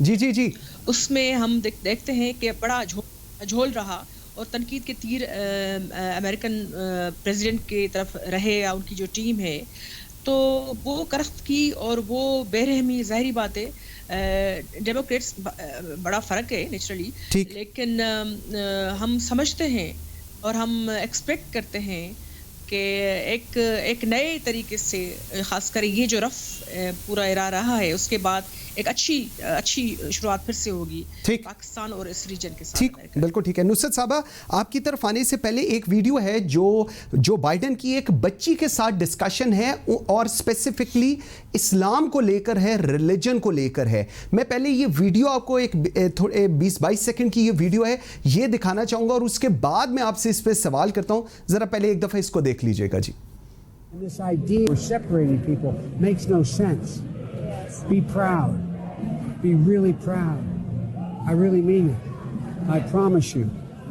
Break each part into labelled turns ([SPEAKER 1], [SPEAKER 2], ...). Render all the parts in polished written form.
[SPEAKER 1] جی جی جی
[SPEAKER 2] اس میں ہم دیکھتے ہیں کہ بڑا جھول رہا اور تنقید کے تیر امریکن پریزیڈنٹ کی طرف رہے یا ان کی جو ٹیم ہے، تو وہ کرخت کی اور وہ بے رحمی، ظاہری بات ہے ڈیموکریٹس بڑا فرق ہے نیچرلی، لیکن ہم سمجھتے ہیں اور ہم ایکسپیکٹ کرتے ہیں کہ ایک نئے طریقے سے، خاص کر یہ جو رف پورا ارا رہا ہے، اس کے بعد ایک اچھی شروعات پھر سے ہوگی پاکستان اور اس ریجن کے ساتھ۔
[SPEAKER 1] ٹھیک، بالکل ٹھیک ہے۔ نصرت صاحبہ، آپ کی طرف آنے سے پہلے ایک ویڈیو ہے جو بائیڈن کی ایک بچی کے ساتھ ڈسکشن ہے اور اسپیسیفکلی اسلام کو لے کر ہے، ریلیجن کو لے کر ہے۔ میں پہلے یہ ویڈیو آپ کو ایک 20-22 سیکنڈ کی یہ ویڈیو ہے، یہ دکھانا چاہوں گا اور اس کے بعد میں آپ سے اس پہ سوال کرتا ہوں۔ ذرا پہلے ایک دفعہ اس کو دیکھ لیجئے گا جی۔
[SPEAKER 3] This idea of separating people makes no sense. Be proud. Be really proud. I really mean it. I promise you,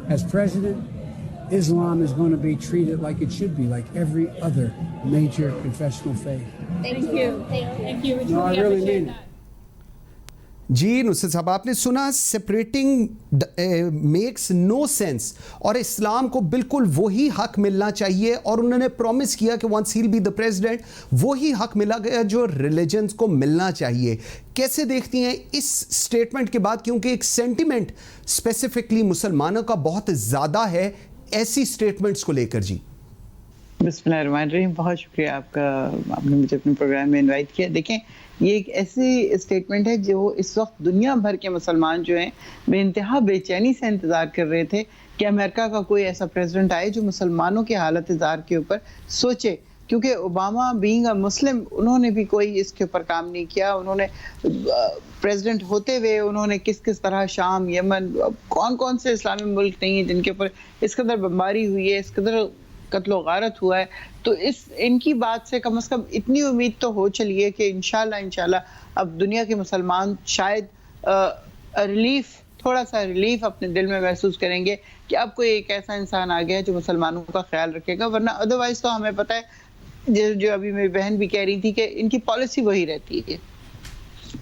[SPEAKER 3] as president, Islam is going to be treated like it should be, like every other major confessional faith.
[SPEAKER 4] Thank you. Thank you.
[SPEAKER 3] No, I really mean it.
[SPEAKER 1] جی نصرت صاحب، آپ نے سنا separating makes no sense, اور اسلام کو بالکل وہی حق ملنا چاہیے، اور انہوں نے پرومس کیا کہ once he'll be the president وہی حق ملا گیا جو ریلیجنز کو ملنا چاہیے۔ کیسے دیکھتی ہیں اس سٹیٹمنٹ کے بعد، کیونکہ ایک سینٹیمنٹ اسپیسیفکلی مسلمانوں کا بہت زیادہ ہے ایسی سٹیٹمنٹس کو لے کر؟ جی
[SPEAKER 5] بسم اللہ الرحمن الرحیم، بہت شکریہ آپ کا، آپ نے مجھے اپنے پروگرام میں انوائٹ کیا۔ دیکھیں، یہ ایک ایسی اسٹیٹمنٹ ہے جو اس وقت دنیا بھر کے مسلمان جو ہیں بے انتہا بے چینی سے انتظار کر رہے تھے کہ امریکہ کا کوئی ایسا پریزیڈنٹ آئے جو مسلمانوں کے حالت زار کے اوپر سوچے، کیونکہ اوباما بینگ اے مسلم انہوں نے بھی کوئی اس کے اوپر کام نہیں کیا۔ انہوں نے پریزیڈنٹ ہوتے ہوئے انہوں نے کس طرح شام، یمن، کون سے اسلامی ملک نہیں ہیں جن کے اوپر اس قدر بمباری ہوئی ہے، اس قدر قتل و غارت ہوا ہے۔ تو ان کی بات سے کم از کم اتنی امید تو ہو چلی ہے کہ انشاءاللہ اب دنیا کے مسلمان شاید تھوڑا سا ریلیف اپنے دل میں محسوس کریں گے کہ اب کوئی ایک ایسا انسان آ گیا ہے جو مسلمانوں کا خیال رکھے گا، ورنہ ادروائز تو ہمیں پتہ ہے، جو ابھی میری بہن بھی کہہ رہی تھی کہ ان کی پالیسی وہی رہتی ہے،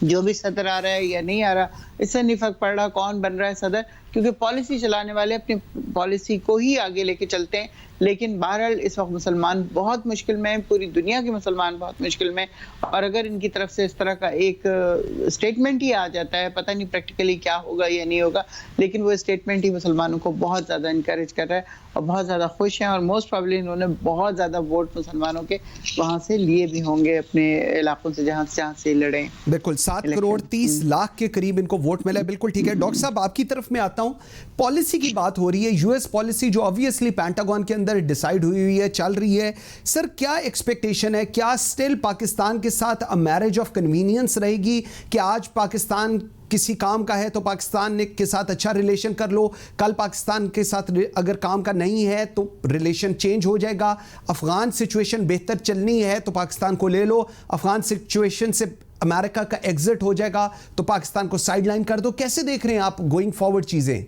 [SPEAKER 5] جو بھی صدر آ رہا ہے یا نہیں آ رہا اس سے نہیں فرق پڑ رہا کون بن رہا ہے صدر، کیونکہ پالیسی چلانے والے اپنی پالیسی کو ہی آگے لے کے چلتے ہیں۔ لیکن بہرحال اس وقت مسلمان بہت مشکل میں ہیں، پوری دنیا کے مسلمان بہت مشکل میں، اور اگر ان کی طرف سے اس طرح کا ایک اسٹیٹمنٹ ہی آ جاتا ہے، پتہ نہیں پریکٹیکلی کیا ہوگا یا نہیں ہوگا، لیکن وہ اسٹیٹمنٹ ہی مسلمانوں کو بہت زیادہ انکریج کر رہا ہے اور بہت زیادہ خوش ہیں، اور موسٹ پرابلی انہوں نے بہت زیادہ ووٹ مسلمانوں کے وہاں سے لیے بھی ہوں گے اپنے علاقوں سے جہاں سے لڑیں۔
[SPEAKER 1] بالکل 7.30 کے قریب ان کو ووٹ ملا ہے۔ بالکل ٹھیک ہے ڈاکٹر صاحب، آپ کی طرف میں آتا ہوں۔ پالیسی کی بات ہو رہی ہے، یو ایس پالیسی جو آبویسلی پینٹاگون کے اندر ڈیسائیڈ ہوئی ہے، چل رہی ہے۔ سر کیا ایکسپیکٹیشن ہے؟ کیا اسٹل پاکستان کے ساتھ میرج آف کنوینئنس رہے گی کہ آج پاکستان کسی کام کا ہے تو پاکستان کے ساتھ اچھا ریلیشن کر لو، کل پاکستان کے ساتھ اگر کام کا نہیں ہے تو ریلیشن چینج ہو جائے گا، افغان سچویشن بہتر چلنی ہے تو پاکستان کو لے لو، افغان سچویشن سے امریکہ کا ایگزٹ ہو جائے گا تو پاکستان کو سائیڈ لائن کر دو؟ کیسے دیکھ رہے ہیں آپ گوئنگ فارورڈ چیزیں؟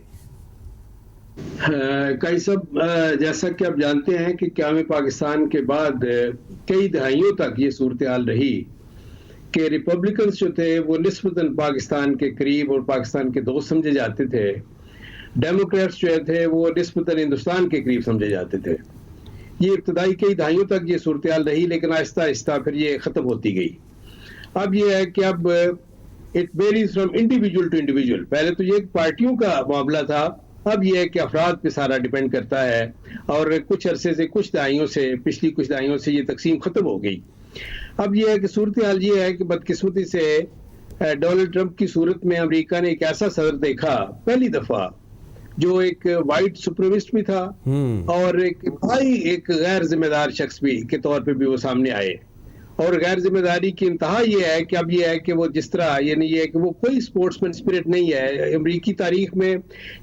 [SPEAKER 6] کئی سب جیسا کہ آپ جانتے ہیں کہ قیام پاکستان کے بعد کئی دہائیوں تک یہ صورتحال رہی کہ ریپبلکنز جو تھے وہ نسبتاً پاکستان کے قریب اور پاکستان کے دوست سمجھے جاتے تھے، ڈیموکریٹس جو تھے وہ نسبتاً ہندوستان کے قریب سمجھے جاتے تھے۔ یہ ابتدائی کئی دہائیوں تک یہ صورتحال رہی، لیکن آہستہ آہستہ پھر یہ ختم ہوتی گئی۔ اب یہ ہے کہ اب it varies from individual to individual. پہلے تو یہ پارٹیوں کا معاملہ تھا، اب یہ ہے کہ افراد پہ سارا ڈیپینڈ کرتا ہے، اور کچھ عرصے سے پچھلی کچھ دہائیوں سے یہ تقسیم ختم ہو گئی۔ اب یہ ہے کہ صورتحال یہ ہے کہ بدقسمتی سے ڈونلڈ ٹرمپ کی صورت میں امریکہ نے ایک ایسا صدر دیکھا پہلی دفعہ جو ایک وائٹ سپریمسٹ بھی تھا اور ایک غیر ذمہ دار شخص بھی کے طور پہ بھی وہ سامنے آئے، اور غیر ذمہ داری کی انتہا یہ ہے کہ اب یہ ہے کہ وہ جس طرح یعنی یہ ہے کہ وہ کوئی اسپورٹس مین اسپرٹ نہیں ہے۔ امریکی تاریخ میں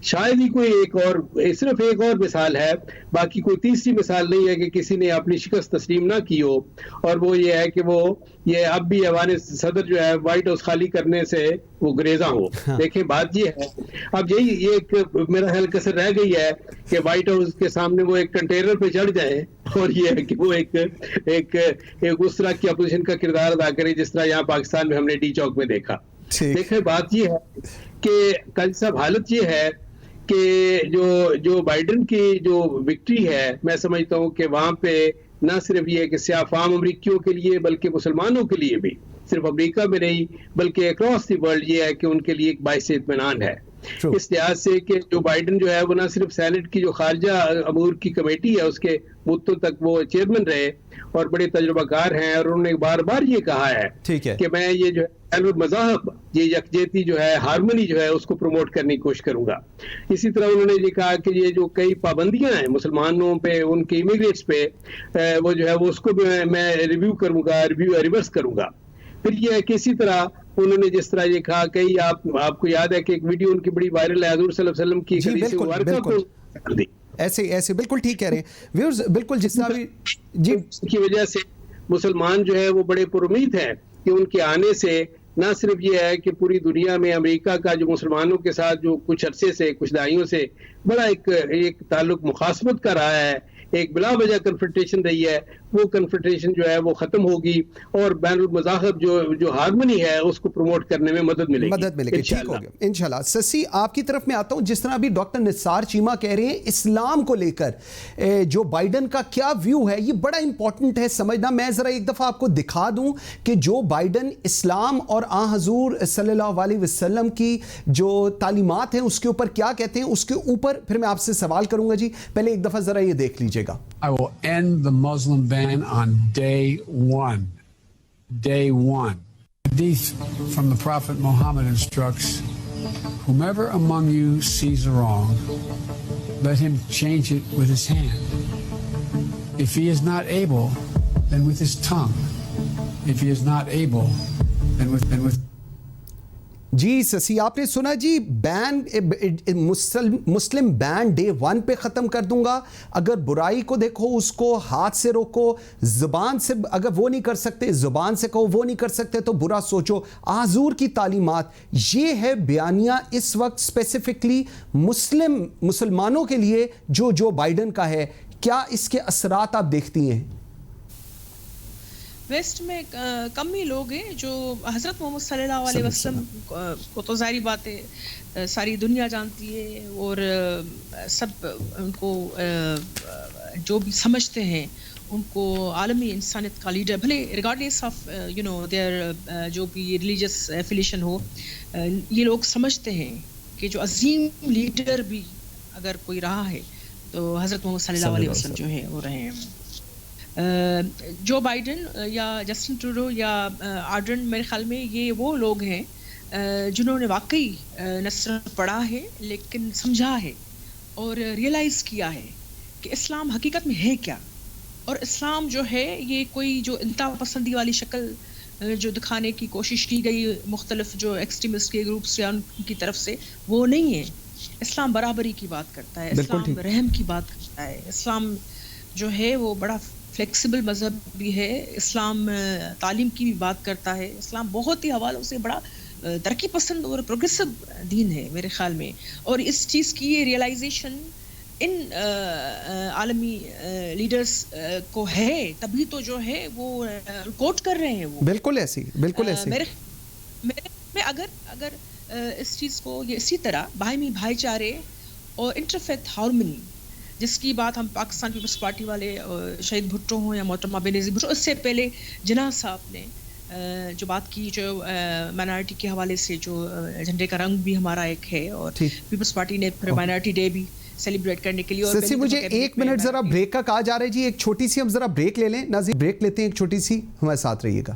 [SPEAKER 6] شاید ہی کوئی صرف ایک اور مثال ہے، باقی کوئی تیسری مثال نہیں ہے کہ کسی نے اپنی شکست تسلیم نہ کی ہو، اور وہ یہ ہے کہ وہ یہ اب بھی افغان صدر جو ہے وائٹ ہاؤس خالی کرنے سے وہ گریزاں ہو۔ دیکھیں بات یہ ہے، اب یہ ایک میرا خیال کسر رہ گئی ہے کہ وائٹ ہاؤس کے سامنے وہ ایک کنٹینر پہ چڑھ جائے اور یہ ہے کہ وہ ایک اس طرح کی اپوزیشن کا کردار ادا کرے جس طرح یہاں پاکستان میں ہم نے ڈی چوک میں دیکھا۔ دیکھیں بات یہ ہے کہ کل صاحب حالت یہ ہے کہ جو بائیڈن کی جو وکٹری ہے میں سمجھتا ہوں کہ وہاں پہ نہ صرف یہ کہ سیاہ فام امریکیوں کے لیے بلکہ مسلمانوں کے لیے بھی صرف امریکہ میں نہیں بلکہ اکراس دی ورلڈ یہ ہے کہ ان کے لیے ایک باعث اطمینان ہے اس لحاظ سے کہ جو بائیڈن جو ہے وہ نہ صرف سینٹ کی جو خارجہ امور کی کمیٹی ہے اس کے مدتوں تک وہ چیئرمین رہے اور بڑے تجربہ کار ہیں اور انہوں نے بار بار یہ کہا ہے کہ میں یہ جو ہے مذاہب یہ یکجہتی جو ہے ہارمنی جو ہے اس کو پروموٹ کرنے کی کوشش کروں گا. اسی طرح انہوں نے یہ کہا کہ یہ جو کئی پابندیاں ہیں مسلمانوں پہ ان کے امیگریٹس پہ وہ جو ہے وہ اس کو بھی میں ریویو کروں گا ریورس کروں گا. پھر یہ ہے کہ اسی طرح انہوں نے جس طرح یہ کہا کئی آپ کو یاد ہے کہ ایک ویڈیو ان کی بڑی وائرل ہے حضور صلی اللہ علیہ وسلم کی حدیث مبارکہ کو کر دی.
[SPEAKER 1] ایسے بالکل ٹھیک کہہ رہے ہیں ویورز بالکل جس طرح بھی جی
[SPEAKER 6] کی وجہ سے مسلمان جو ہے وہ بڑے پر امید ہے کہ ان کے آنے سے نہ صرف یہ ہے کہ پوری دنیا میں امریکہ کا جو مسلمانوں کے ساتھ جو کچھ عرصے سے کچھ دہائیوں سے بڑا ایک تعلق مخاصمت کا رہا ہے ایک بلا وجہ کنفرنٹیشن رہی ہے وہ کنفرنٹیشن جو ہے وہ ختم ہوگی اور بین المذاہب جو ہارمنی ہے اس کو پروموٹ کرنے میں مدد ملے گی.
[SPEAKER 1] ٹھیک ہو گیا انشاءاللہ. سسی آپ کی طرف میں آتا ہوں جس طرح ابھی ڈاکٹر نثار چیمہ کہہ رہے ہیں اسلام کو لے کر جو بائیڈن کا کیا ویو ہے یہ بڑا امپورٹنٹ ہے سمجھنا. میں ذرا ایک دفعہ آپ کو دکھا دوں کہ جو بائیڈن اسلام اور آن حضور صلی اللہ علیہ وسلم کی جو تعلیمات ہیں اس کے اوپر کیا کہتے ہیں اس کے اوپر پھر میں آپ سے سوال کروں گا. جی پہلے ایک دفعہ ذرا یہ دیکھ لیجئے گا.
[SPEAKER 3] I will end the Muslim ban on day one. Day one. Hadith from the Prophet Muhammad instructs, whomever among you sees a wrong, let him change it with his hand. If he is not able, then with his tongue. If he is not able, then with
[SPEAKER 1] جی سسی آپ نے سنا جی بین مسلم بین day 1 پہ ختم کر دوں گا. اگر برائی کو دیکھو اس کو ہاتھ سے روکو زبان سے اگر وہ نہیں کر سکتے زبان سے کہو وہ نہیں کر سکتے تو برا سوچو. حضور کی تعلیمات یہ ہے بیانیہ اس وقت اسپیسیفکلی مسلمانوں کے لیے جو بائیڈن کا ہے. کیا اس کے اثرات آپ دیکھتی ہیں؟
[SPEAKER 2] ویسٹ میں کم ہی لوگ ہیں جو حضرت محمد صلی اللہ علیہ وسلم کو تو ظاہری بات ہے ساری دنیا جانتی ہے اور سب ان کو جو بھی سمجھتے ہیں ان کو عالمی انسانیت کا لیڈر بھلے ریگارڈلیس آف دیئر جو بھی ریلیجس ایفیلیشن ہو یہ لوگ سمجھتے ہیں کہ جو عظیم لیڈر بھی اگر کوئی رہا ہے تو حضرت محمد صلی اللہ علیہ وسلم جو ہیں وہ رہے ہیں. جو بائیڈن یا جسٹن ٹروڈو یا آرڈرن میرے خیال میں یہ وہ لوگ ہیں جنہوں نے واقعی نہ صرف پڑھا ہے لیکن سمجھا ہے اور ریئلائز کیا ہے کہ اسلام حقیقت میں ہے کیا. اور اسلام جو ہے یہ کوئی جو انتہا پسندی والی شکل جو دکھانے کی کوشش کی گئی مختلف جو ایکسٹریمسٹ کے گروپس یا ان کی طرف سے وہ نہیں ہے. اسلام برابری کی بات کرتا ہے, اسلام رحم کی بات کرتا ہے, اسلام جو ہے وہ بڑا فلیکسیبل مذہب بھی ہے, اسلام تعلیم کی بھی بات کرتا ہے, اسلام بہت ہی حوالوں سے بڑا ترقی پسند اور پروگریسو دین ہے میرے خیال میں. اور اس چیز کی یہ ریئلائزیشن ان عالمی لیڈرز کو ہے تبھی تو جو ہے وہ کوٹ کر رہے ہیں. وہ بالکل ایسی میں اگر اس چیز کو یہ اسی طرح باہمی بھائی چارے اور انٹرفیتھ ہارمنی جس کی بات ہم پاکستان پیپلز پارٹی والے شہید بھٹو ہوں یا محترمہ بینظیر بھٹو اس سے پہلے جناح صاحب نے جو بات کی جو مائنارٹی کے حوالے سے جو جھنڈے کا رنگ بھی ہمارا ایک ہے اور پیپلز پارٹی نے پھر مائنارٹی ڈے بھی سیلیبریٹ کرنے کے لیے. اور
[SPEAKER 1] مجھے 1 منٹ ذرا بریک کا کہا جا رہا ہے جی ایک چھوٹی سی ہم ذرا بریک لے لیں. ناظرین بریک لیتے ہیں ایک چھوٹی سی, ہمارے ساتھ رہیے گا.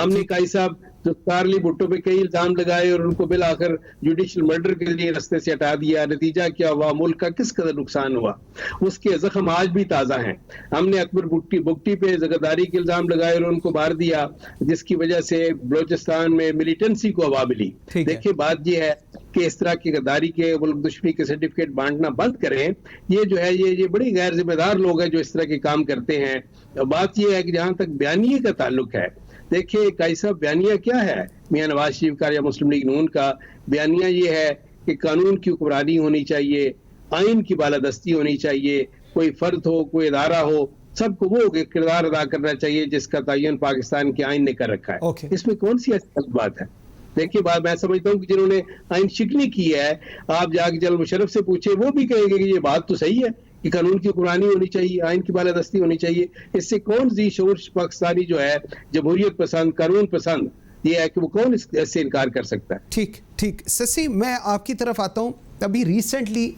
[SPEAKER 6] ہم نے کئی صاحب جو چارلی بھٹو پہ کئی الزام لگائے اور ان کو بالآخر جوڈیشل مرڈر کے لیے رستے سے ہٹا دیا. نتیجہ کیا ہوا؟ ملک کا کس قدر نقصان ہوا. اس کے زخم آج بھی تازہ ہیں. ہم نے اکبر بگٹی پہ زگرداری کے الزام لگائے اور ان کو مار دیا, جس کی وجہ سے بلوچستان میں ملیٹنسی کو ہوا ملی. دیکھیے بات یہ ہے کہ اس طرح کی غداری کے ملک دشمنی کے سرٹیفکیٹ بانٹنا بند کریں. یہ جو ہے یہ بڑی غیر ذمہ دار لوگ ہیں جو اس طرح کے کام کرتے ہیں. بات یہ ہے کہ جہاں تک بیانیے کا تعلق ہے, دیکھیے کیسا بیانیہ کیا ہے میاں نواز شریف کا یا مسلم لیگ نون کا؟ بیانیہ یہ ہے کہ قانون کی حکمرانی ہونی چاہیے, آئین کی بالادستی ہونی چاہیے, کوئی فرد ہو کوئی ادارہ ہو سب کو وہ کردار ادا کرنا چاہیے جس کا تعین پاکستان کے آئین نے کر رکھا ہے. اس میں کون سی ایسی بات ہے؟ دیکھیے بات میں سمجھتا ہوں کہ جنہوں نے آئین شکنی کی ہے, آپ جا کے جنرل مشرف سے پوچھیں, وہ بھی کہیں گے کہ یہ بات تو صحیح ہے کہ قانون کی حکمرانی ہونی چاہیے, آئین کی بالادستی ہونی چاہیے. اس سے کون ذی شعور پاکستانی جو ہے جمہوریت پسند قانون پسند یہ ہے کہ وہ کون اس سے انکار کر سکتا ہے؟
[SPEAKER 1] ٹھیک سسی, میں آپ کی طرف آتا ہوں. ابھی ریسنٹلی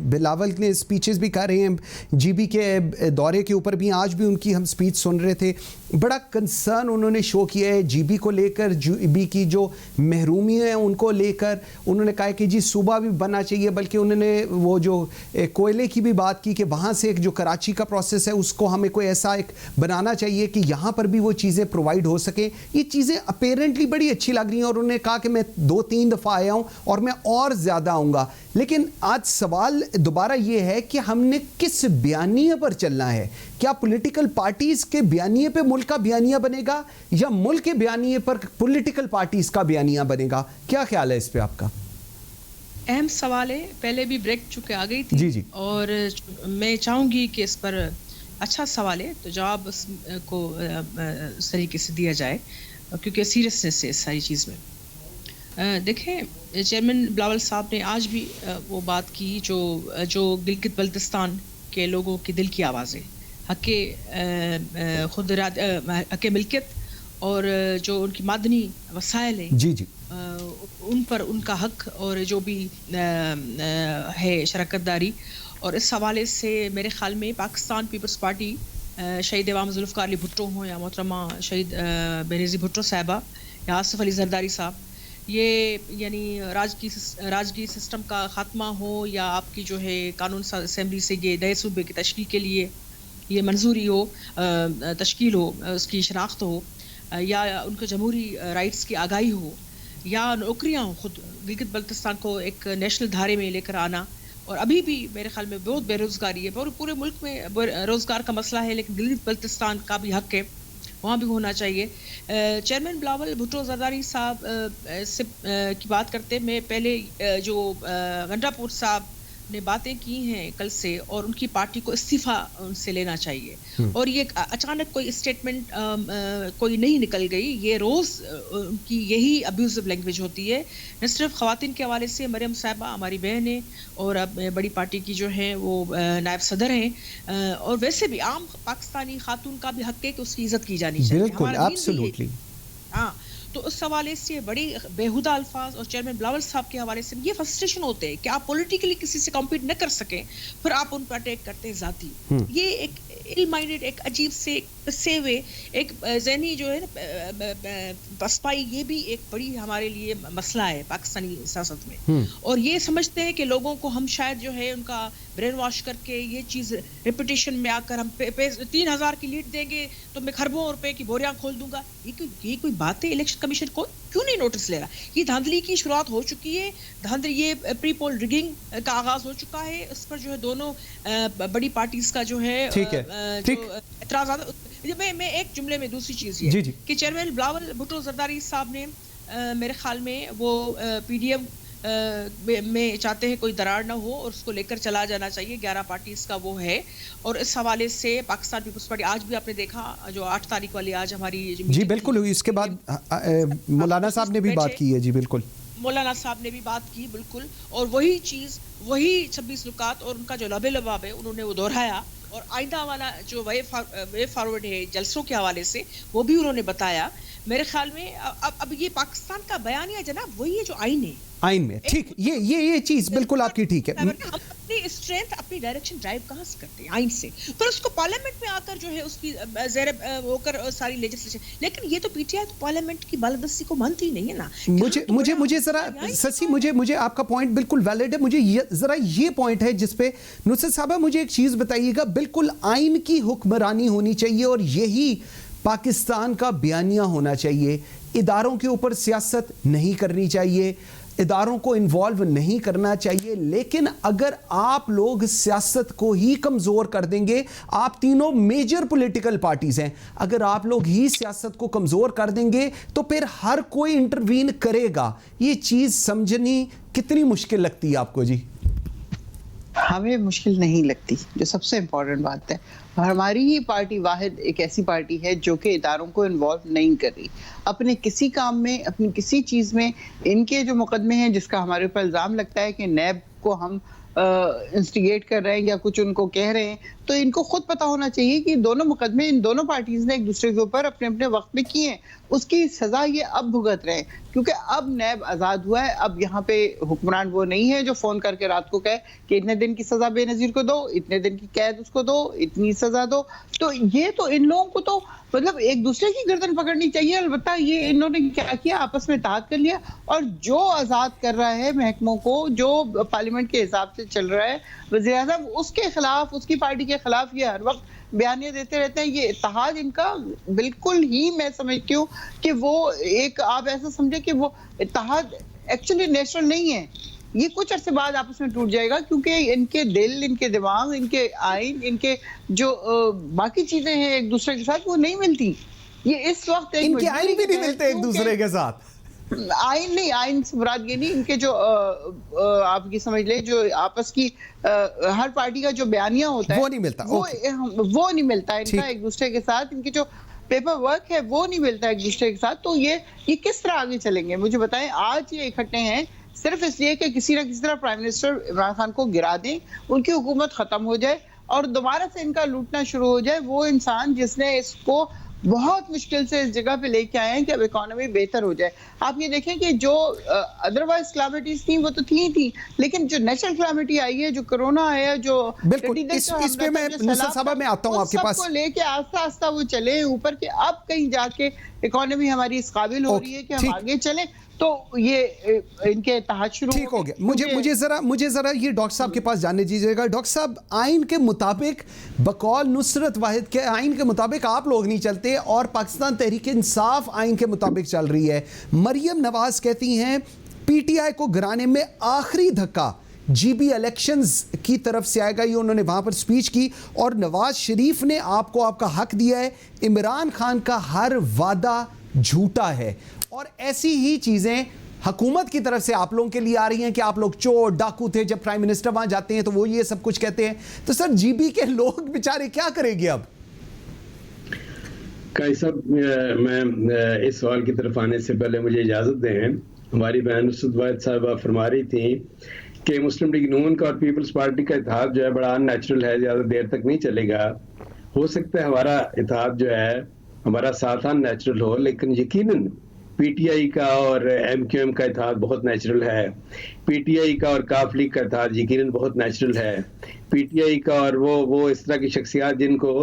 [SPEAKER 1] بلاول نے اسپیچز بھی کر رہے ہیں جی بی کے دورے کے اوپر بھی, آج بھی ان کی ہم اسپیچ سن رہے تھے. بڑا کنسرن انہوں نے شو کیا ہے جی بی کو لے کر, جی بی کی جو محرومی ہے ان کو لے کر. انہوں نے کہا کہ جی صوبہ بھی بننا چاہیے, بلکہ انہوں نے وہ جو کوئلے کی بھی بات کی کہ وہاں سے ایک جو کراچی کا پروسیس ہے اس کو ہمیں کوئی ایسا ایک بنانا چاہیے کہ یہاں پر بھی وہ چیزیں پرووائڈ ہو سکیں. یہ چیزیں اپیرنٹلی بڑی اچھی لگ رہی ہیں, اور انہوں نے کہا کہ میں 2-3 دفعہ آیا ہوں اور میں اور زیادہ آؤں گا. لیکن آج سوال دوبارہ یہ ہے کہ ہم نے کس بیانیے پر چلنا ہے؟ کیا پولیٹیکل پارٹیز کے بیانیے پہ ملک کا بیانیہ بنے گا, یا ملک کے بیانیے پر پولیٹیکل پارٹیز کا بیانیہ بنے گا؟ کیا خیال ہے اس پہ آپ کا؟
[SPEAKER 2] اہم سوال ہے, پہلے بھی بریک چکے آ گئی تھی
[SPEAKER 1] جی
[SPEAKER 2] اور میں چاہوں گی کہ اس پر اچھا سوال ہے تو جواب اس کو اس طریقے سے دیا جائے, کیونکہ سیریسنس ہے اس ساری چیز میں. دیکھیں چیئرمین بلاول صاحب نے آج بھی وہ بات کی جو گلگت بلتستان کے لوگوں کی دل کی آواز ہے, حق ملکیت اور جو ان کی معدنی وسائل ہیں
[SPEAKER 1] جی
[SPEAKER 2] ان پر ان کا حق اور جو بھی ہے شراکت داری. اور اس حوالے سے میرے خیال میں پاکستان پیپلز پارٹی شہید عوام ذوالفقار علی بھٹو ہوں یا محترمہ شہید بینظیر بھٹو صاحبہ یا آصف علی زرداری صاحب, یہ یعنی راجگی سسٹم کا خاتمہ ہو یا آپ کی جو ہے قانون اسمبلی سے یہ نئے صوبے کی تشکیل کے لیے یہ منظوری ہو, تشکیل ہو, اس کی شناخت ہو, یا ان کو جمہوری رائٹس کی آگاہی ہو, یا نوکریاں ہوں, خود گلگت بلتستان کو ایک نیشنل دھارے میں لے کر آنا. اور ابھی بھی میرے خیال میں بہت بے روزگاری ہے, پورے ملک میں روزگار کا مسئلہ ہے, لیکن گلگت بلتستان کا بھی حق ہے, وہاں بھی ہونا چاہیے. چیئرمین بلاول بھٹو زرداری صاحب سے کی بات کرتے, میں پہلے جو گنڈا پور صاحب نے باتیں کی ہیں کل سے, اور ان کی پارٹی کو استعفیٰ ان سے لینا چاہیے. اور یہ اچانک کوئی اسٹیٹمنٹ کوئی نہیں نکل گئی, یہ روز ان کی یہی ابیوزو لینگویج ہوتی ہے, نہ صرف خواتین کے حوالے سے. مریم صاحبہ ہماری بہن ہیں اور اب بڑی پارٹی کی جو ہیں وہ نائب صدر ہیں, اور ویسے بھی عام پاکستانی خاتون کا بھی حق ہے کہ اس کی عزت کی جانی چاہیے.
[SPEAKER 1] بالکل, ایبسولوٹلی.
[SPEAKER 2] ہاں, تو اس حوالے سے بڑی بےہودہ الفاظ, اور چیئرمین بلاول صاحب کے حوالے سے یہ فرسٹریشن ہوتے ہیں کہ آپ پولیٹیکلی کسی سے کمپیٹ نہ کر سکیں, پھر آپ ان پر اٹیک کرتے ہیں ذاتی. یہ ایک ایل مائنڈڈ, ایک عجیب سے پسے ہوئے, ایک ذہنی جو ہے نا پسپائی, یہ بھی ایک بڑی ہمارے لیے مسئلہ ہے پاکستانی سیاست میں. اور یہ سمجھتے ہیں کہ لوگوں کو ہم شاید جو ہے ان کا برین واش کر کے یہ چیز ریپوٹیشن میں آ کر ہم 3000 کی لیڈ دیں گے تو میں خربوں روپے کی بوریاں کھول دوں گا. یہ کوئی بات ہے؟ الیکشن کمیشن کو کیوں نہیں نوٹس لے رہا؟ یہ دھاندلی کی شروعات ہو چکی ہے, یہ پری پول ریگنگ کا آغاز ہو چکا ہے. اس پر جو ہے دونوں بڑی پارٹیز کا جو ہے اعتراضات. میں ایک جملے میں دوسری چیز یہ کہ چیئرمین بلاول بھٹو زرداری صاحب نے میرے خیال میں وہ پی ڈی ایم میں چاہتے ہیں کوئی درار نہ ہو اور اس کو لے کر چلا جانا چاہیے. 11 پارٹیز کا وہ ہے, اور اس حوالے سے پاکستان پیپلز پارٹی آج بھی آپ نے دیکھا جو 8 تاریخ والی آج ہماری
[SPEAKER 1] جی بالکل ہوئی, اس کے بعد مولانا صاحب نے بھی بات کی ہے. جی بالکل, مولانا
[SPEAKER 2] صاحب نے بھی بات کی بالکل, اور وہی چیز وہی 26 نکات اور ان کا جو لبے لباب ہے انہوں نے وہ دہرایا, اور آئندہ والا جو وے فارورڈ ہے جلسوں کے حوالے سے وہ بھی انہوں نے بتایا. میرے خیال میں اب یہ پاکستان کا بیانیہ جناب وہی ہے جو آئین ہے,
[SPEAKER 1] آئین میں. ٹھیک, یہ چیز بالکل آپ کی ٹھیک ہے.
[SPEAKER 2] اپنی اسٹرینتھ اپنی ڈائریکشن ڈرائیو کہاں سے کرتے ہیں؟ آئین سے. پھر اس کو پارلیمنٹ میں آ کر جو ہے اس کی زیر ہو کر ساری لیجسلیشن. لیکن یہ تو پی ٹی آئی پارلیمنٹ کی بالادستی کو مانتی نہیں ہے نا.
[SPEAKER 1] مجھے ذرا سسی مجھے آپ کا پوائنٹ بالکل ویلڈ ہے. مجھے ذرا یہ پوائنٹ ہے جس پہ نصرت صاحبہ مجھے ایک چیز بتائیے گا. بالکل آئین کی حکمرانی ہونی چاہیے اور یہی پاکستان کا بیانیہ ہونا چاہیے. اداروں کے اوپر سیاست نہیں کرنی چاہیے, اداروں کو انوالو نہیں کرنا چاہیے. لیکن اگر آپ لوگ سیاست کو ہی کمزور کر دیں گے, آپ تینوں میجر پولیٹیکل پارٹیز ہیں, اگر آپ لوگ ہی سیاست کو کمزور کر دیں گے تو پھر ہر کوئی انٹروین کرے گا. یہ چیز سمجھنی کتنی مشکل لگتی ہے آپ کو؟ جی
[SPEAKER 5] ہمیں مشکل نہیں لگتی, جو سب سے امپورٹنٹ بات ہے. ہماری ہی پارٹی واحد ایک ایسی پارٹی ہے جو کہ اداروں کو انوالو نہیں کر رہی اپنے کسی کام میں, اپنی کسی چیز میں. ان کے جو مقدمے ہیں جس کا ہمارے اوپر الزام لگتا ہے کہ نیب کو ہم انسٹیگیٹ کر رہے ہیں یا کچھ ان کو کہہ رہے ہیں, تو ان کو خود پتا ہونا چاہیے کہ دونوں مقدمے ان دونوں پارٹیز نے ایک دوسرے کے اوپر اپنے اپنے وقت میں کیے ہیں. اس کی سزا یہ اب بھگت رہے ہیں کیونکہ اب نیب آزاد ہوا ہے. اب یہاں پہ حکمران وہ نہیں ہے جو فون کر کے رات کو کہے کہ اتنے دن کی سزا بے نظیر کو دو, اتنے دن کی قید اس کو دو, اتنی سزا دو. تو یہ تو ان لوگوں کو تو مطلب ایک دوسرے کی گردن پکڑنی چاہیے. البتہ یہ انہوں نے کیا کیا, آپس میں اتحاد کر لیا, اور جو آزاد کر رہا ہے محکموں کو, جو پارلیمنٹ کے حساب سے چل رہا ہے وزیر اعظم, اس کے خلاف, اس کی پارٹی کے خلاف یہ ہر وقت بیانیہ دیتے رہتے ہیں. یہ اتحاد ان کا بالکل ہی, میں سمجھتی ہوں کہ وہ ایک, آپ ایسا سمجھے کہ وہ اتحاد ایکچولی نیچرل نہیں ہے. یہ کچھ عرصے بعد آپس میں ٹوٹ جائے گا کیونکہ ان کے دل, ان کے دماغ, ان کے آئین, ان کے جو باقی چیزیں ہیں ایک دوسرے کے ساتھ وہ نہیں ملتی. یہ اس وقت
[SPEAKER 1] ان کے آئین بھی نہیں ملتے ایک دوسرے کے ساتھ.
[SPEAKER 5] آئین نہیں, آئین سے مراد یہ نہیں, ان کے جو آپ کی سمجھ لیں جو آپس کی ہر پارٹی کا جو بیانیہ ہوتا ہے
[SPEAKER 1] وہ نہیں ملتا,
[SPEAKER 5] وہ نہیں ملتا ان کا ایک دوسرے کے ساتھ. ان کی جو پیپر ورک ہے وہ نہیں ملتا ایک دوسرے کے ساتھ. تو یہ کس طرح آگے چلیں گے مجھے بتائیں. آج یہ اکٹھے ہیں صرف اس لیے کہ کسی نہ کسی طرح پرائم منسٹر عمران خان کو گرا دیں, ان کی حکومت ختم ہو جائے اور دوبارہ سے ان کا لوٹنا شروع ہو جائے. وہ انسان جس نے اس کو بہت مشکل سے اس جگہ پہ لے کے آئے ہیں کہ اب اکانومی بہتر ہو جائے. آپ یہ دیکھیں کہ جو ادروائز کلامٹیز تھیں وہ تو تھیں, لیکن جو نیچرل کلامٹی آئی ہے, جو کرونا آیا, جو
[SPEAKER 1] بالکل اس پہ میں نصرت صاحبہ میں آتا ہوں آپ کے پاس,
[SPEAKER 5] سب کو لے کے آہستہ آہستہ وہ چلے اوپر کے. اب کہیں جا کے اکانومی ہماری اس قابل ہو رہی ہے کہ ہم آگے چلیں, تو یہ ان کے اتحاد شروع
[SPEAKER 1] ٹھیک ہو گیا. مجھے ذرا یہ ڈاکٹر صاحب کے پاس جانے دیجیے گا. ڈاکٹر صاحب, آئین کے مطابق, بقول نصرت واحد کے آئین کے مطابق آپ لوگ نہیں چلتے اور پاکستان تحریک انصاف آئین کے مطابق چل رہی ہے. مریم نواز کہتی ہیں پی ٹی آئی کو گرانے میں آخری دھکا جی بی الیکشنز کی طرف سے آئے گا. یہ انہوں نے وہاں پر سپیچ کی, اور نواز شریف نے آپ کو آپ کا حق دیا ہے. عمران خان کا ہر وعدہ جھوٹا ہے, اور ایسی ہی چیزیں حکومت کی طرف سے آپ لوگوں کے لیے آ رہی ہیں کہ آپ لوگ چور ڈاکو تھے. جب پرائم منسٹر وہاں جاتے ہیں تو وہ یہ سب کچھ کہتے ہیں. تو سر جی بی کے لوگ بیچارے کیا کریں گے اب؟
[SPEAKER 6] قاضی صاحب, میں اس سوال کی طرف آنے سے پہلے مجھے اجازت دیں. ہماری بہن نصرت واحد صاحبہ فرما رہی تھیں کہ مسلم لیگ نون کا اور پیپلز پارٹی کا اتحاد جو ہے بڑا ان نیچرل ہے, زیادہ دیر تک نہیں چلے گا. ہو سکتا ہے ہمارا اتحاد جو ہے, ہمارا ساتھ ان نیچرل ہو, لیکن یقیناً پی ٹی آئی کا اور ایم کیو ایم کا اتحاد بہت نیچرل ہے. پی ٹی آئی کا اور کاف لیگ کا اتحاد یقیناً بہت نیچرل ہے. پی ٹی آئی کا اور وہ اس طرح کی شخصیات جن کو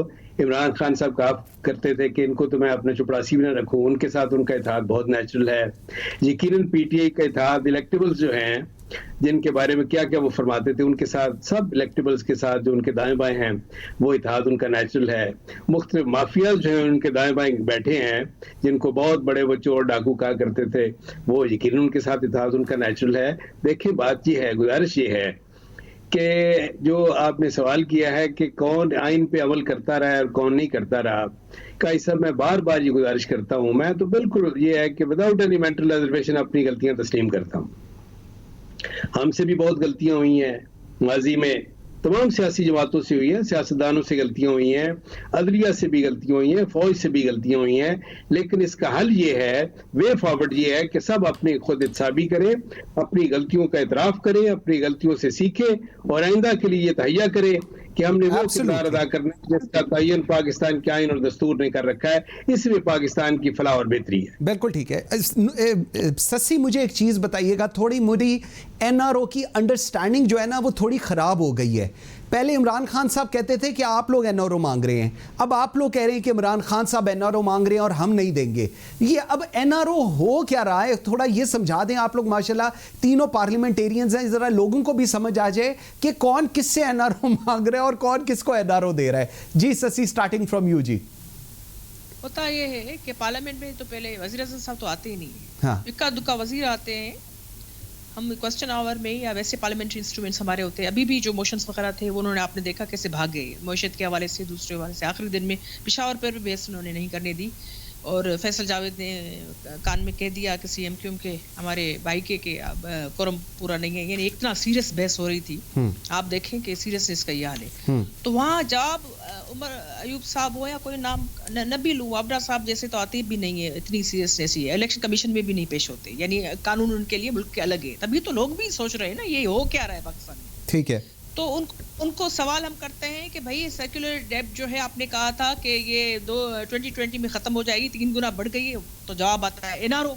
[SPEAKER 6] عمران خان صاحب کہا کرتے تھے کہ ان کو تو میں اپنا چپڑاسی بھی نہ رکھوں, ان کے ساتھ ان کا اتحاد بہت نیچرل ہے. یقیناً پی ٹی آئی کا اتحاد الیکٹیبلز جو ہیں, جن کے بارے میں کیا کیا وہ فرماتے تھے, ان کے ساتھ, سب الیکٹیبلز کے ساتھ جو ان کے دائیں بائیں ہیں, وہ اتحاد ان کا نیچرل ہے. مختلف مافیاز جو ہیں ان کے دائیں بائیں بیٹھے ہیں, جن کو بہت بڑے وہ چور ڈاکو کہا کرتے تھے, وہ یقیناً ان کے ساتھ اتحاد ان کا نیچرل ہے. دیکھیں بات یہ ہے, گزارش یہ ہے کہ جو آپ نے سوال کیا ہے کہ کون آئین پہ عمل کرتا رہا ہے اور کون نہیں کرتا رہا, قاضی صاحب میں بار بار یہ گزارش کرتا ہوں, میں تو بالکل یہ ہے کہ وداؤٹ اینی مینٹل ریزرویشن اپنی غلطیاں تسلیم کرتا ہوں. ہم سے بھی بہت غلطیاں ہوئی ہیں ماضی میں, تمام سیاسی جماعتوں سے ہوئی ہیں, سیاستدانوں سے غلطیاں ہوئی ہیں, عدلیہ سے بھی غلطیاں ہوئی ہیں, فوج سے بھی غلطیاں ہوئی ہیں. لیکن اس کا حل یہ ہے, وے فارورڈ یہ ہے کہ سب اپنی خود احتسابی کریں, اپنی غلطیوں کا اعتراف کریں, اپنی غلطیوں سے سیکھیں اور آئندہ کے لیے یہ تہیا کریں کہ ہم نے وہ کردار ادا کرنا ہے جس کا تعین پاکستان کے آئین اور دستور نے کر رکھا ہے. اس میں پاکستان کی فلاح اور بہتری ہے.
[SPEAKER 1] بالکل ٹھیک ہے. سسی مجھے ایک چیز بتائیے گا, تھوڑی میری این آر او کی انڈرسٹینڈنگ جو ہے نا وہ تھوڑی خراب ہو گئی ہے. پہلے عمران خان صاحب کہتے تھے کہ آپ لوگ این آر او مانگ رہے ہیں, اب آپ لوگ کہہ رہے ہیں کہ عمران خان صاحب این آر او مانگ رہے ہیں اور ہم نہیں دیں گے. یہ اب این آر او ہو کیا رہا ہے, تھوڑا یہ سمجھا دیں آپ لوگ. ماشاءاللہ تینوں پارلیمنٹیرینز ہیں, ذرا لوگوں کو بھی سمجھ آ جائے کہ کون کس سے این آر او مانگ رہا ہے اور کون کس کو این آر او دے رہا ہے. جی سسی, سٹارٹنگ فرام یو. جی
[SPEAKER 2] ہوتا یہ ہے کہ پارلیمنٹ میں تو پہلے وزیر اعظم صاحب تو آتے ہی نہیں ہیں,
[SPEAKER 1] ہاں
[SPEAKER 2] اکا دکا وزیر آتے ہیں. ہم کوسچن آور میں یا ویسے پارلیمنٹری انسٹرومنٹس ہمارے ہوتے ہیں, ابھی بھی جو موشنز وغیرہ تھے وہ انہوں نے آپ نے دیکھا کیسے بھاگے معیشت کے حوالے سے, دوسرے حوالے سے. آخری دن میں پشاور پر بھی بحث انہوں نے نہیں کرنے دی, اور فیصل جاوید نے کان میں کہہ دیا کہ سی ایم کیوں کہ ہمارے بھائی کے اب قرم پورا نہیں ہے. یعنی اتنا سیریس بحث ہو رہی تھی, آپ دیکھیں کہ سیریسنس کا یہ حال ہے. تو وہاں جب عمر ایوب صاحب ہو یا کوئی نام نبی لو عبدہ صاحب جیسے تو آتے بھی نہیں ہے, اتنی سیریسنیس ہے. الیکشن کمیشن میں بھی نہیں پیش ہوتے, یعنی قانون ان کے لیے ملک کے الگ ہے. تبھی تو لوگ بھی سوچ رہے ہیں نا یہ ہو کیا رہا ہے پاکستان میں.
[SPEAKER 1] ٹھیک ہے.
[SPEAKER 2] تو ان کو سوال ہم کرتے ہیں کہ بھائی سرکولر ڈیپ جو ہے آپ نے کہا تھا کہ یہ 2020 میں ختم ہو جائے گی, 3 گنا بڑھ گئی ہے. تو جواب آتا ہے این آر او.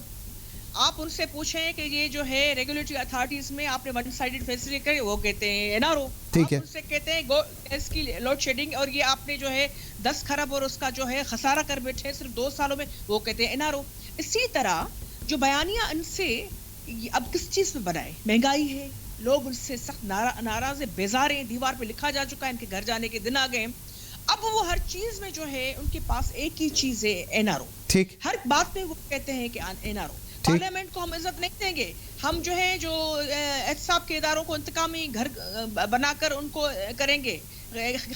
[SPEAKER 2] آپ ان سے پوچھیں کہ یہ جو ہے ریگولیٹری اتھارٹیز میں آپ نے ون سائیڈڈ فیصلے کرے, وہ کہتے ہیں این آر او.
[SPEAKER 1] ٹھیک ہے.
[SPEAKER 2] ان سے کہتے ہیں گیس کی لوڈ شیڈنگ اور یہ آپ نے جو ہے 10 کھرب اور اس کا جو ہے خسارہ کر بیٹھے صرف 2 سالوں میں, وہ کہتے ہیں این آر او. اسی طرح جو بیانیہ ان سے اب کس چیز میں بنائے, مہنگائی ہے, لوگ ان سے سخت ناراض ہیں, بیزار ہیں, دیوار پہ لکھا جا چکا ہے, ان کے گھر جانے کے دن آ گئے. اب وہ ہر چیز میں جو ہے ان کے پاس ایک ہی چیز ہے, این آر او.
[SPEAKER 1] ٹھیک.
[SPEAKER 2] ہر بات میں وہ کہتے ہیں کہ این آر او. پارلیمنٹ کو ہم عزت نہیں دیں گے, ہم جو ہے جو احتساب کے اداروں کو انتقامی گھر بنا کر ان کو کریں گے.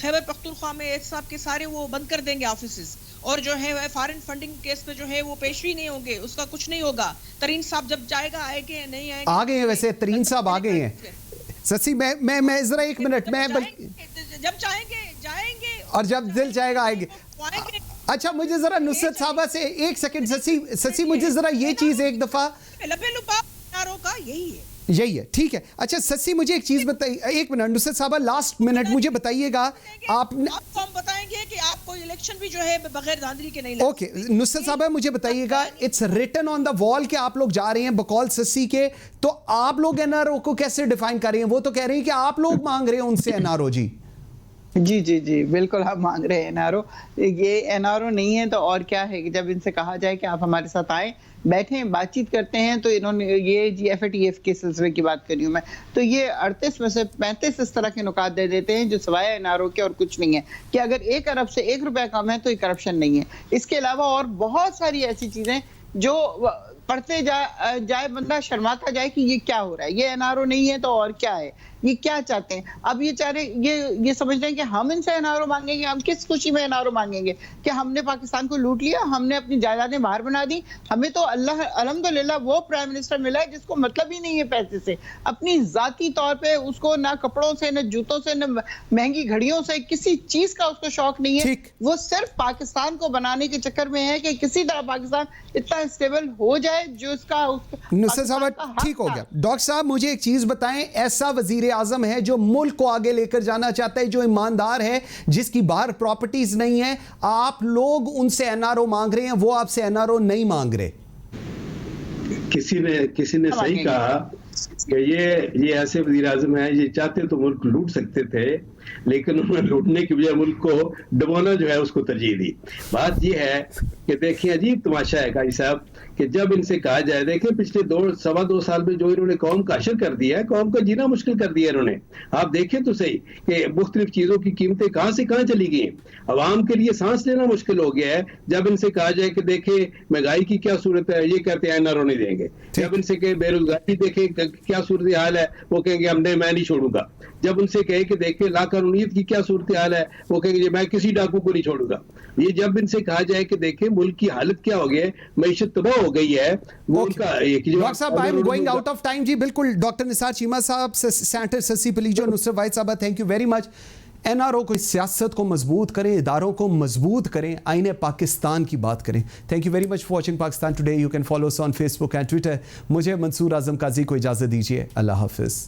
[SPEAKER 2] خیبر پختونخوا میں احتساب کے سارے وہ بند کر دیں گے آفیسز, اور جو ہے فارن فنڈنگ کیس پہ جو ہے وہ پیشی نہیں ہوں گے, اس کا کچھ نہیں ہوگا. ترین صاحب جب جائے گا آئے گے نہیں آئے گے,
[SPEAKER 1] آ گئے ہیں ویسے ترین صاحب آ گئے ہیں. سسی میں ذرا ایک منٹ, میں
[SPEAKER 2] جب چاہیں گے جائیں گے
[SPEAKER 1] اور جب دل چاہے گا آئیں گے. اچھا مجھے ذرا نصرت صاحبہ سے ایک سیکنڈ, سسی مجھے ذرا یہ چیز ایک دفعہ, یہی ہے. ٹھیک ہے. اچھا سسی مجھے ایک چیز بتائیے, ایک منٹ نصرت صاحبہ لاسٹ منٹ مجھے بتائیے گا. آپ
[SPEAKER 2] ہم بتائیں گے کہ آپ کو الیکشن بھی جو ہے بغیر دھاندلی کے نہیں.
[SPEAKER 1] اوکے نصرت صاحبہ مجھے بتائیے گا, اٹس ریٹن آن دا وال کہ آپ لوگ جا رہے ہیں بقول سسی کے, تو آپ لوگ این آر او کو کیسے ڈیفائن کر رہے ہیں؟ وہ تو کہہ رہے ہیں کہ آپ لوگ مانگ رہے ہیں ان سے این آر او.
[SPEAKER 5] جی بالکل ہم مانگ رہے ہیں این آر او. یہ این آر او نہیں ہے تو اور کیا ہے کہ جب ان سے کہا جائے کہ آپ ہمارے ساتھ آئیں, بیٹھیں, بات چیت کرتے ہیں, تو انہوں نے یہ جی ایف اے ٹی ایف کے سلسلے کی بات کری ہوں میں, تو یہ 38 میں سے 35 اس طرح کے نکات دے دیتے ہیں جو سوائے این آر او کے اور کچھ نہیں ہے, کہ اگر 1 ارب سے 1 روپیہ کم ہے تو یہ کرپشن نہیں ہے. اس کے علاوہ اور بہت ساری ایسی چیزیں جو پڑھتے جائے بندہ شرماتا جائے کہ یہ کیا ہو رہا ہے. یہ این آر او نہیں ہے تو اور کیا ہے, یہ کیا چاہتے ہیں. اب یہ چاہ رہے یہ سمجھ رہے ہیں کہ ہم ان سے این آر او مانگیں گے. ہم کس خوشی میں این آر او مانگیں گے کہ ہم نے پاکستان کو لوٹ لیا, ہم نے اپنی جائیدادیں باہر بنا دی. ہمیں تو اللہ الحمدللہ وہ پرائم منسٹر ملا ہے جس کو مطلب ہی نہیں ہے پیسے سے, اپنی ذاتی طور پہ اس کو نہ کپڑوں سے, نہ جوتوں سے, نہ مہنگی گھڑیوں سے, کسی چیز کا اس کو شوق نہیں ہے. وہ صرف پاکستان کو بنانے کے چکر میں ہے کہ کسی طرح پاکستان اتنا اسٹیبل ہو جائے جو اس کا.
[SPEAKER 1] نصرت صاحب ٹھیک ہو گیا. ڈاکٹر صاحب مجھے ایک چیز بتائیں, ایسا وزیر اعظم ہے جو ملک کو آگے لے کر جانا چاہتا ہے, جو ایماندار ہے, جس کی باہر پراپرٹیز نہیں ہے, آپ لوگ ان سے این آر او مانگ رہے ہیں, وہ آپ سے این آر او نہیں مانگ رہے.
[SPEAKER 6] کسی نے صحیح کہا کہ یہ ایسے وزیر اعظم ہیں, یہ چاہتے تو ملک لوٹ سکتے تھے, لیکن انہوں نے لوٹنے کی بجائے ملک کو ڈبونا جو ہے اس کو ترجیح دی. بات یہ ہے کہ دیکھیں عجیب تماشا ہے قاضی صاحب کہ جب ان سے کہا جائے, دیکھیں پچھلے 2.25 سال میں جو انہوں نے قوم کا اشر کر دیا ہے, قوم کا جینا مشکل کر دیا انہوں نے. آپ دیکھیں تو صحیح کہ مختلف چیزوں کی قیمتیں کہاں سے کہاں چلی گئی ہیں, عوام کے لیے سانس لینا مشکل ہو گیا ہے. جب ان سے کہا جائے کہ دیکھیں مہنگائی کی کیا صورت ہے, یہ کہتے ہیں این آر او نہیں دیں گے. جب ان سے کہ بے روزگاری دیکھیں کیا صورتحال ہے, وہ کہیں گے میں نہیں چھوڑوں گا. جب ان سے کہے کہ دیکھیں لاقانونیت کی کیا صورتحال ہے, وہ کہیں گے میں کسی ڈاکو کو نہیں چھوڑوں گا. یہ جب ان سے کہا جائے کہ دیکھیں ملک کی حالت کیا ہو گئی ہے, معیشت تباہ ہو گئی ہے, وہ ان کا
[SPEAKER 1] ڈاکٹر صاحب I am going out of time. جی بالکل, ڈاکٹر نثار چیمہ صاحب, سینیٹر سسی پلیجو, نصرت واحد صاحبہ, thank you very much. N R O کو, سیاست کو مضبوط کریں, اداروں کو مضبوط کریں, آئین پاکستان کی بات کریں. Thank you very much for watching Pakistan today. You can follow us on Facebook and Twitter. مجھے منصور اعظم قاضی کو اجازت دیجیے. اللہ حافظ.